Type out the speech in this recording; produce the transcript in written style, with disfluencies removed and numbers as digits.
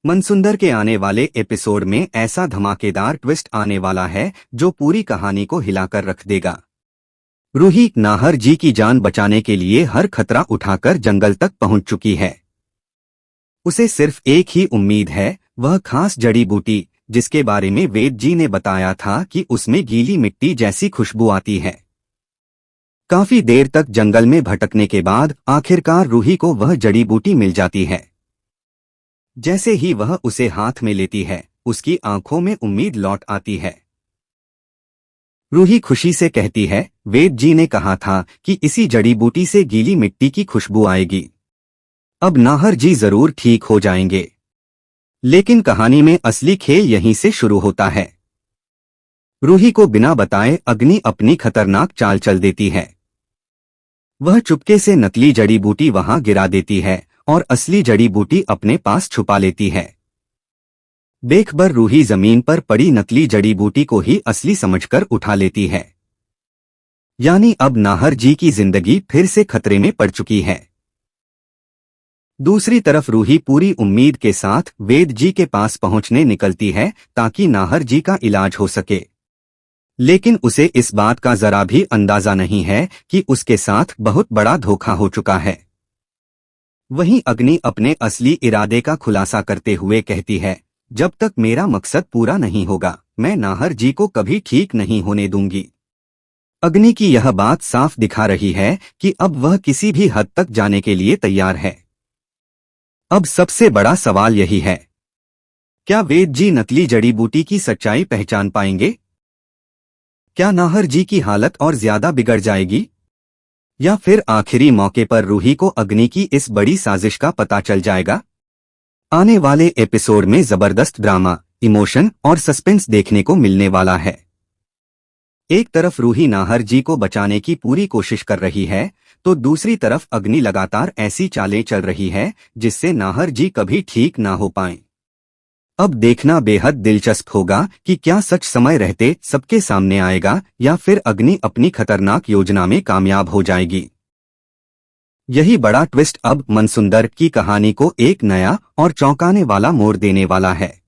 मनसुंदर के आने वाले एपिसोड में ऐसा धमाकेदार ट्विस्ट आने वाला है जो पूरी कहानी को हिलाकर रख देगा। रूही नाहर जी की जान बचाने के लिए हर खतरा उठाकर जंगल तक पहुंच चुकी है। उसे सिर्फ एक ही उम्मीद है, वह खास जड़ी बूटी जिसके बारे में वेद जी ने बताया था कि उसमें गीली मिट्टी जैसी खुशबू आती है। काफी देर तक जंगल में भटकने के बाद आखिरकार रूही को वह जड़ी बूटी मिल जाती है। जैसे ही वह उसे हाथ में लेती है, उसकी आंखों में उम्मीद लौट आती है। रूही खुशी से कहती है, वेद जी ने कहा था कि इसी जड़ी बूटी से गीली मिट्टी की खुशबू आएगी। अब नाहर जी जरूर ठीक हो जाएंगे। लेकिन कहानी में असली खेल यहीं से शुरू होता है। रूही को बिना बताए अग्नि अपनी खतरनाक चाल चल देती है। वह चुपके से नकली जड़ी बूटी वहां गिरा देती है और असली जड़ी बूटी अपने पास छुपा लेती है। देखकर रूही जमीन पर पड़ी नकली जड़ी बूटी को ही असली समझकर उठा लेती है। यानी अब नाहर जी की जिंदगी फिर से खतरे में पड़ चुकी है। दूसरी तरफ रूही पूरी उम्मीद के साथ वेद जी के पास पहुंचने निकलती है ताकि नाहर जी का इलाज हो सके। लेकिन उसे इस बात का जरा भी अंदाजा नहीं है कि उसके साथ बहुत बड़ा धोखा हो चुका है। वहीं अग्नि अपने असली इरादे का खुलासा करते हुए कहती है, जब तक मेरा मकसद पूरा नहीं होगा, मैं नाहर जी को कभी ठीक नहीं होने दूंगी। अग्नि की यह बात साफ दिखा रही है कि अब वह किसी भी हद तक जाने के लिए तैयार है। अब सबसे बड़ा सवाल यही है, क्या वेद जी नकली जड़ी बूटी की सच्चाई पहचान पाएंगे? क्या नाहर जी की हालत और ज्यादा बिगड़ जाएगी? या फिर आखिरी मौके पर रूही को अग्नि की इस बड़ी साजिश का पता चल जाएगा? आने वाले एपिसोड में जबरदस्त ड्रामा, इमोशन और सस्पेंस देखने को मिलने वाला है। एक तरफ रूही नाहर जी को बचाने की पूरी कोशिश कर रही है, तो दूसरी तरफ अग्नि लगातार ऐसी चालें चल रही है जिससे नाहर जी कभी ठीक ना हो पाएं। अब देखना बेहद दिलचस्प होगा कि क्या सच समय रहते सबके सामने आएगा या फिर अग्नि अपनी खतरनाक योजना में कामयाब हो जाएगी। यही बड़ा ट्विस्ट अब मनसुंदर की कहानी को एक नया और चौंकाने वाला मोड़ देने वाला है।